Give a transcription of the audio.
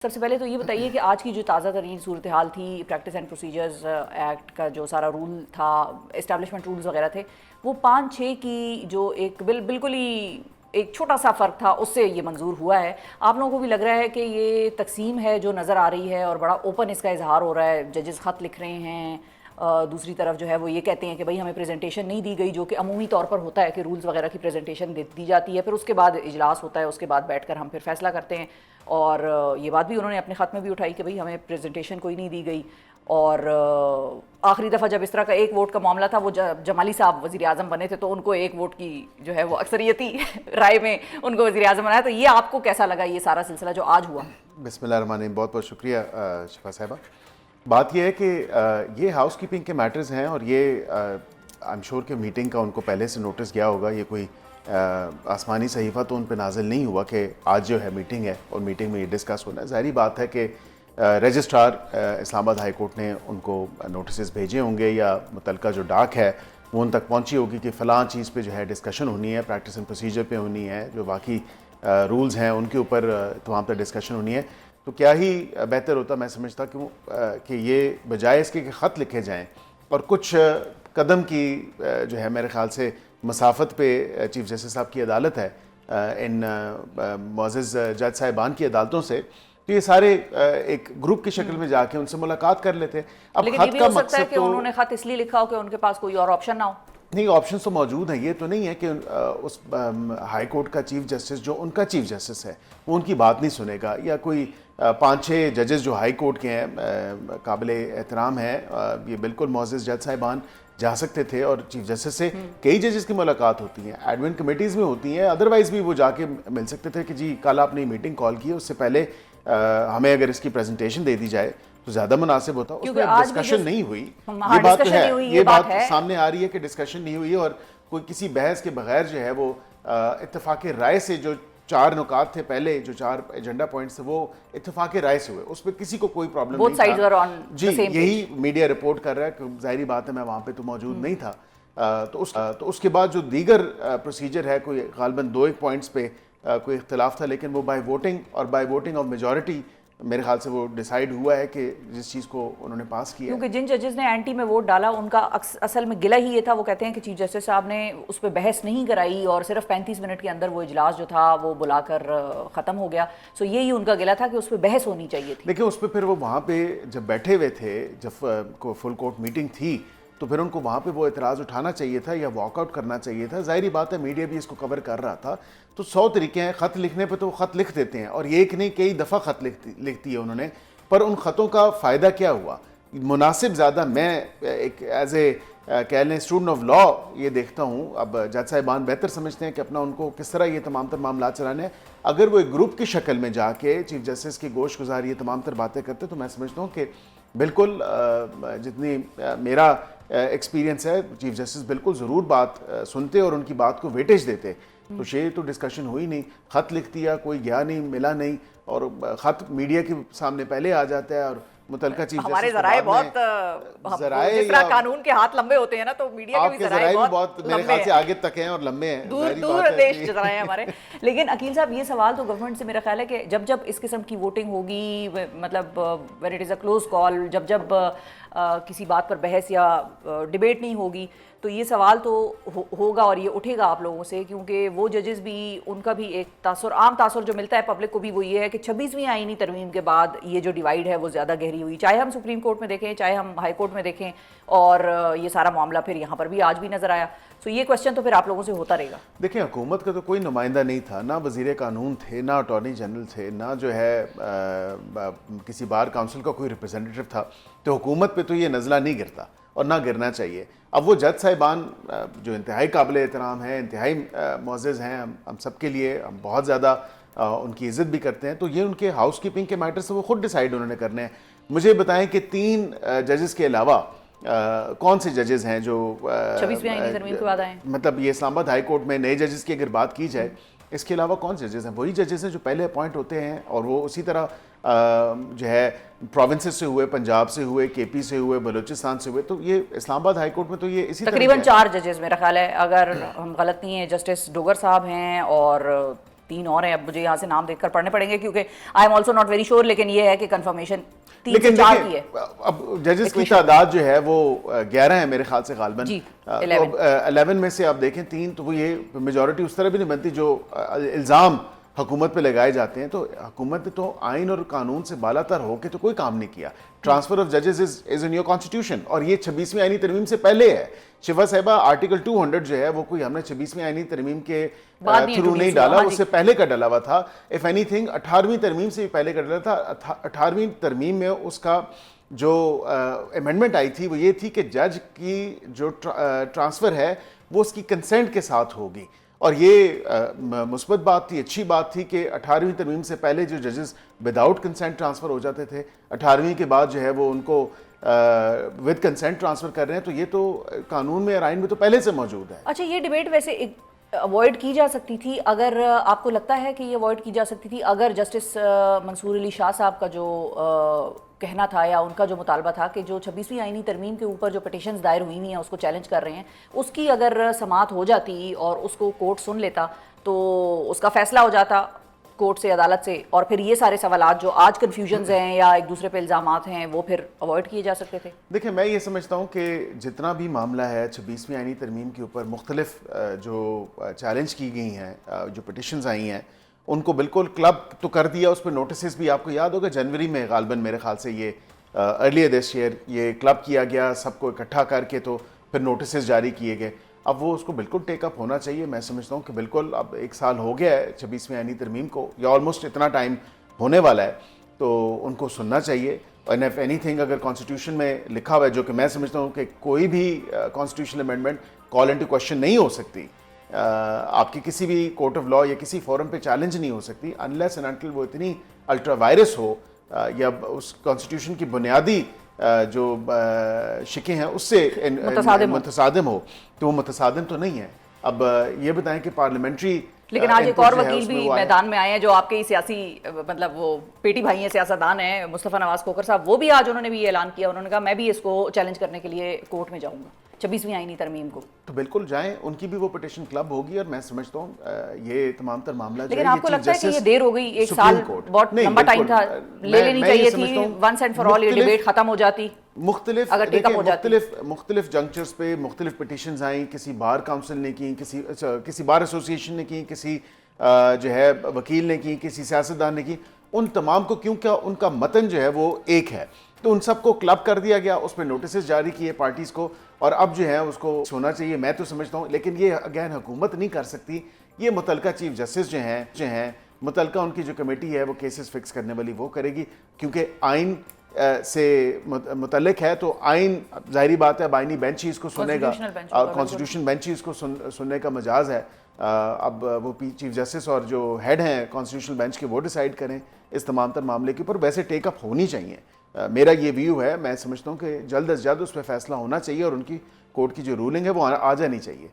سب سے پہلے تو یہ بتائیے کہ آج کی جو تازہ ترین صورتحال تھی، پریکٹس اینڈ پروسیجرز ایکٹ کا جو سارا رول تھا، اسٹیبلشمنٹ رولز وغیرہ تھے، وہ 5-6 کی جو ایک بالکل ہی ایک چھوٹا سا فرق تھا، اس سے یہ منظور ہوا ہے۔ آپ لوگوں کو بھی لگ رہا ہے کہ یہ تقسیم ہے جو نظر آ رہی ہے اور بڑا اوپن اس کا اظہار ہو رہا ہے، ججز خط لکھ رہے ہیں، دوسری طرف جو ہے وہ یہ کہتے ہیں کہ بھئی ہمیں پریزنٹیشن نہیں دی گئی، جو کہ عمومی طور پر ہوتا ہے کہ رولز وغیرہ کی پریزنٹیشن دی جاتی ہے، پھر اس کے بعد اجلاس ہوتا ہے، اس کے بعد بیٹھ کر ہم پھر فیصلہ کرتے ہیں۔ اور یہ بات بھی انہوں نے اپنے خط میں بھی اٹھائی کہ بھئی ہمیں پریزنٹیشن کوئی نہیں دی گئی۔ اور آخری دفعہ جب اس طرح کا ایک ووٹ کا معاملہ تھا، وہ جمالی صاحب وزیر اعظم بنے تھے تو ان کو ایک ووٹ کی جو ہے وہ اکثریتی رائے میں ان کو وزیر اعظم بنایا۔ تو یہ آپ کو کیسا لگا یہ سارا سلسلہ جو آج ہوا؟ بسم اللہ الرحمن الرحیم، بہت بہت شکریہ شفا صاحبہ۔ بات یہ ہے کہ یہ ہاؤس کیپنگ کے میٹرز ہیں، اور یہ آئی ایم شور کہ میٹنگ کا ان کو پہلے سے نوٹس گیا ہوگا۔ یہ کوئی آسمانی صحیفہ تو ان پہ نازل نہیں ہوا کہ آج جو ہے میٹنگ ہے اور میٹنگ میں یہ ڈسکس ہونا ہے۔ ظاہری بات ہے کہ رجسٹرار اسلام آباد ہائی کورٹ نے ان کو نوٹسز بھیجے ہوں گے، یا متعلقہ جو ڈاک ہے وہ ان تک پہنچی ہوگی کہ فلاں چیز پہ جو ہے ڈسکشن ہونی ہے، پریکٹس اینڈ پروسیجر پہ ہونی ہے، جو باقی رولز ہیں ان کے اوپر تمام تک ڈسکشن ہونی ہے۔ تو کیا ہی بہتر ہوتا، میں سمجھتا کہ یہ بجائے اس کے کہ خط لکھے جائیں اور کچھ قدم کی جو ہے میرے خیال سے مسافت پہ چیف جسٹس صاحب کی عدالت ہے ان معزز جج صاحبان کی عدالتوں سے، تو یہ سارے ایک گروپ کی شکل میں جا کے ان سے ملاقات کر لیتے۔ اب لیکن یہ بھی ہو سکتا ہے کہ انہوں نے خط اس لیے لکھا ہو کہ ان کے پاس کوئی اور آپشن نہ ہو۔ نہیں، آپشنز تو موجود ہیں، یہ تو نہیں ہے کہ اس ہائی کورٹ کا چیف جسٹس جو ان کا چیف جسٹس ہے وہ ان کی بات نہیں سنے گا، یا کوئی 5-6 ججز جو ہائی کورٹ کے ہیں قابل احترام ہیں، یہ بالکل معزز جج صاحبان جا سکتے تھے، اور چیف جسٹس سے کئی ججز کی ملاقات ہوتی ہیں، ایڈمن کمیٹیز میں ہوتی ہیں، ادروائز بھی وہ جا کے مل سکتے تھے کہ جی کل آپ نے میٹنگ کال کی ہے، اس سے پہلے ہمیں اگر اس کی پریزنٹیشن دے دی جائے تو زیادہ مناسب ہوتا۔ اس میں ڈسکشن نہیں ہوئی، یہ بات تو ہے، یہ بات سامنے آ رہی ہے کہ ڈسکشن نہیں ہوئی، اور کوئی کسی بحث کے بغیر جو ہے وہ اتفاق رائے سے جو 4 نکات تھے پہلے، جو 4 ایجنڈا پوائنٹس تھے، وہ اتفاق رائے سے ہوئے، اس پہ کسی کو کوئی پرابلم نہیں تھا۔ جی یہی میڈیا رپورٹ کر رہا ہے کہ ظاہری بات ہے میں وہاں پہ تو موجود نہیں تھا۔ تو اس کے بعد جو دیگر پروسیجر ہے، کوئی غالباً 2-1 پوائنٹس پہ کوئی اختلاف تھا، لیکن وہ بائی ووٹنگ آف میجورٹی میرے خیال سے وہ ڈیسائیڈ ہوا ہے کہ جس چیز کو انہوں نے پاس کیا، کیونکہ جن ججز نے اینٹی میں ووٹ ڈالا ان کا اصل میں گلہ ہی یہ تھا، وہ کہتے ہیں کہ چیف جسٹس صاحب نے اس پہ بحث نہیں کرائی اور صرف 35 منٹ کے اندر وہ اجلاس جو تھا وہ بلا کر ختم ہو گیا۔ سو یہی ان کا گلہ تھا کہ اس پہ بحث ہونی چاہیے تھی۔ دیکھیں اس پہ پھر وہ وہاں پہ جب بیٹھے ہوئے تھے، جب فل کورٹ میٹنگ تھی، تو پھر ان کو وہاں پہ وہ اعتراض اٹھانا چاہیے تھا یا واک آؤٹ کرنا چاہیے تھا۔ ظاہری بات ہے میڈیا بھی اس کو کور کر رہا تھا، تو 100 طریقے ہیں خط لکھنے پہ، تو وہ خط لکھ دیتے ہیں، اور یہ ایک نہیں کئی دفعہ خط لکھتی ہے انہوں نے، پر ان خطوں کا فائدہ کیا ہوا؟ مناسب زیادہ میں ایک ایز اے کہہ لیں اسٹوڈنٹ آف لا یہ دیکھتا ہوں، اب جج صاحبان بہتر سمجھتے ہیں کہ اپنا ان کو کس طرح یہ تمام تر معاملات چلانے ہیں۔ اگر وہ ایک گروپ کی شکل میں جا کے چیف جسٹس کی گوش گزاری یہ تمام تر باتیں کرتے، تو میں سمجھتا ہوں کہ بالکل جتنی میرا ایکسپیرینس ہے، چیف جسٹس بالکل ضرور بات سنتے اور ان کی بات کو ویٹیج دیتے۔ تو یہ تو ڈسکشن ہوئی نہیں، خط لکھ دیا، کوئی گیا نہیں، ملا نہیں، اور خط میڈیا کے سامنے پہلے آ جاتا ہے، اور متعلقہ چیف جسٹس ہمارے ذرائع بہت جس طرح قانون کے ہاتھ لمبے ہوتے ہیں نا، تو میڈیا کے بھی ذرائع بہت میرے خیال سے آگے تک ہیں اور لمبے ہیں، دور دیش ذرائع ہیں ہمارے۔ لیکن عقیل صاحب یہ سوال تو گورنمنٹ سے میرا خیال ہے کہ جب اس قسم کی ووٹنگ ہوگی، مطلب when it is a close call, جب کسی بات پر بحث یا ڈیبیٹ نہیں ہوگی، تو یہ سوال تو ہوگا اور یہ اٹھے گا آپ لوگوں سے، کیونکہ وہ ججز بھی ان کا بھی ایک تاثر، عام تاثر جو ملتا ہے پبلک کو بھی وہ یہ ہے کہ 26ویں آئینی ترمیم کے بعد یہ جو ڈیوائیڈ ہے وہ زیادہ گہری ہوئی، چاہے ہم سپریم کورٹ میں دیکھیں، چاہے ہم ہائی کورٹ میں دیکھیں، اور یہ سارا معاملہ پھر یہاں پر بھی آج بھی نظر آیا۔ سو یہ کوشچن تو پھر آپ لوگوں سے ہوتا رہے گا۔ دیکھیں حکومت کا تو کوئی نمائندہ نہیں تھا، نہ وزیر قانون تھے، نہ اٹارنی جنرل تھے، نہ جو ہے کسی بار کاؤنسل کا کوئی ریپرزینٹیو تھا، تو حکومت پہ تو یہ نزلہ نہیں گرتا اور نہ گرنا چاہیے۔ اب وہ جج صاحبان جو انتہائی قابل احترام ہیں، انتہائی معزز ہیں، ہم سب کے لیے ہم بہت زیادہ ان کی عزت بھی کرتے ہیں، تو یہ ان کے ہاؤس کیپنگ کے میٹر سے وہ خود ڈیسائیڈ انہوں نے کرنے ہیں۔ مجھے بتائیں کہ 3 ججز کے علاوہ کون سے ججز ہیں جو 26ویں آئینی ترمیم کے بعد آئے ہیں؟ مطلب یہ اسلام آباد ہائی کورٹ میں نئے ججز کی اگر بات کی جائے، اس کے علاوہ کون سے ججز ہیں؟ وہی ججز ہیں جو پہلے اپوائنٹ ہوتے ہیں، اور وہ اسی طرح جو ہے پروونسز سے ہوئے، پنجاب سے ہوئے، کے پی سے ہوئے، بلوچستان سے ہوئے، تو یہ اسلام آباد ہائی کورٹ میں تو یہ اسی طرح تقریباً 4 ججز میرا خیال ہے، اگر ہم غلط نہیں ہیں، جسٹس ڈوگر صاحب ہیں، اور 3 اور ہیں, اب مجھے یہاں سے نام دیکھ کر پڑھنے پڑیں گے کیونکہ I am also not very sure, لیکن یہ ہے کہ کنفرمیشن 3 سے 4 کی ہے. اب ججز کی تعداد جو ہے وہ 11 ہے میرے خیال سے غالباً. جی 11 میں سے آپ دیکھیں 3 تو وہ یہ میجورٹی اس طرح بھی نہیں بنتی جو الزام حکومت پہ لگائے جاتے ہیں. تو حکومت نے تو آئین اور قانون سے بالا تر ہو کے تو کوئی کام نہیں کیا. ٹرانسفر آف ججز از ان یور کانسٹیٹیوشن, اور یہ 26ویں آئینی ترمیم سے پہلے ہے. شفا صاحبہ آرٹیکل 200 جو ہے وہ کوئی ہم نے 26ویں آئینی ترمیم کے تھرو نہیں ڈالا, اس سے پہلے کا ڈالا ہوا تھا. اف اینی تھنگ 18ویں ترمیم سے بھی پہلے کا ڈالا تھا. 18ویں ترمیم میں اس کا جو امینڈمنٹ آئی تھی وہ یہ تھی کہ جج کی جو ٹرانسفر ہے وہ اس کی کنسنٹ کے ساتھ ہوگی, اور یہ مثبت بات تھی, اچھی بات تھی کہ 18ویں ترمیم سے پہلے جو ججز وداؤٹ کنسنٹ ٹرانسفر ہو جاتے تھے, 18ویں کے بعد جو ہے وہ ان کو ود کنسنٹ ٹرانسفر کر رہے ہیں. تو یہ تو قانون میں اور آئین میں تو پہلے سے موجود ہے. اچھا, یہ ڈیبیٹ ویسے اوائڈ کی جا سکتی تھی, اگر آپ کو لگتا ہے کہ یہ اوائڈ کی جا سکتی تھی اگر جسٹس منصور علی شاہ صاحب کا جو کہنا تھا یا ان کا جو مطالبہ تھا کہ جو 26ویں آئینی ترمیم کے اوپر جو پٹیشنز دائر ہوئی ہوئی ہیں اس کو چیلنج کر رہے ہیں, اس کی اگر سماعت ہو جاتی اور اس کو کورٹ سن لیتا تو اس کا فیصلہ ہو جاتا کورٹ سے, عدالت سے, اور پھر یہ سارے سوالات جو آج کنفیوژنز ہیں یا ایک دوسرے پہ الزامات ہیں وہ پھر اوائڈ کیے جا سکتے تھے. دیکھیں میں یہ سمجھتا ہوں کہ جتنا بھی معاملہ ہے 26ویں آئینی ترمیم کے اوپر مختلف جو چیلنج کی گئی ہیں, جو پٹیشنز آئی ہیں, ان کو بالکل کلب تو کر دیا. اس پہ نوٹسز بھی آپ کو یاد ہوگا جنوری میں غالباً میرے خیال سے یہ ارلیئر دس ایئر یہ کلب کیا گیا, سب کو اکٹھا کر کے تو پھر نوٹسز جاری کیے گئے. اب وہ اس کو بالکل ٹیک اپ ہونا چاہیے. میں سمجھتا ہوں کہ بالکل اب 1 سال ہو گیا ہے 26ویں آئینی ترمیم کو, یا آلموسٹ اتنا ٹائم ہونے والا ہے, تو ان کو سننا چاہیے. اینڈ ایف اینی تھنگ اگر کانسٹیٹیوشن میں لکھا ہوا ہے, جو کہ میں سمجھتا ہوں کہ کوئی بھی کانسٹیٹیوشنل امینڈمنٹ کال انٹو کوشچن نہیں ہو سکتی, آپ کی کسی بھی کورٹ آف لاء یا کسی فورم پہ چیلنج نہیں ہو سکتی انلیس اینڈ انٹل وہ اتنی الٹرا وائرس ہو یا اس کانسٹیٹیوشن کی بنیادی جو شکیں ہیں اس سے متصادم ہو. تو وہ متصادم تو نہیں ہے. اب یہ بتائیں کہ پارلیمنٹری, لیکن آج ایک اور وکیل بھی میدان میں آئے ہیں جو آپ کے ہی سیاسی مطلب وہ پیٹی بھائی ہیں, سیاستدان ہیں, مصطفیٰ نواز کھوکھر صاحب, وہ بھی آج انہوں نے بھی یہ اعلان کیا, انہوں نے کہا میں بھی اس کو چیلنج کرنے کے لیے کورٹ میں جاؤں گا 26ویں آئینی ترمیم کو. تو بالکل جائیں, ان کی بھی وہ پٹیشن کلب ہوگی, اور میں سمجھتا ہوں یہ تمام تر معاملہ. لیکن آپ کو لگتا ہے کہ یہ دیر ہو گئی, 1 سال بہت لمبا ٹائم تھا, لے لینی چاہیے تھی, ونس اینڈ فار آل یہ ڈیبیٹ ختم ہو جاتی. مختلف جنکچرز پہ مختلف پٹیشنز آئیں, کسی بار کاؤنسل نے کی, کسی بار ایسوسیشن نے کی, کسی جو ہے وکیل نے کی, کسی سیاستدان نے کی. ان تمام کو کیونکہ ان کا متن جو ہے وہ ایک ہے, تو ان سب کو کلب کر دیا گیا, اس پہ نوٹسز جاری کیے پارٹیز کو, اور اب جو ہے اس کو ہونا چاہیے. میں تو سمجھتا ہوں, لیکن یہ اگین حکومت نہیں کر سکتی, یہ متعلقہ چیف جسٹس جو ہیں متعلقہ ان کی جو کمیٹی ہے وہ کیسز فکس کرنے والی وہ کرے گی, کیونکہ آئین سے متعلق ہے. تو آئین ظاہری بات ہے اب آئینی بینچ ہی اس کو سنے گا, کانسٹیٹیوشن بینچ ہی اس کو سننے کا مجاز ہے. اب وہ چیف جسٹس اور جو ہیڈ ہیں کانسٹیٹیوشنل بینچ کے وہ ڈیسائیڈ کریں اس تمام تر معاملے کے اوپر. ویسے ٹیک اپ ہونی چاہیے, میرا یہ ویو ہے. میں سمجھتا ہوں کہ جلد از جلد اس پہ فیصلہ ہونا چاہیے, اور ان کی کورٹ کی جو رولنگ ہے وہ آ جانی چاہیے.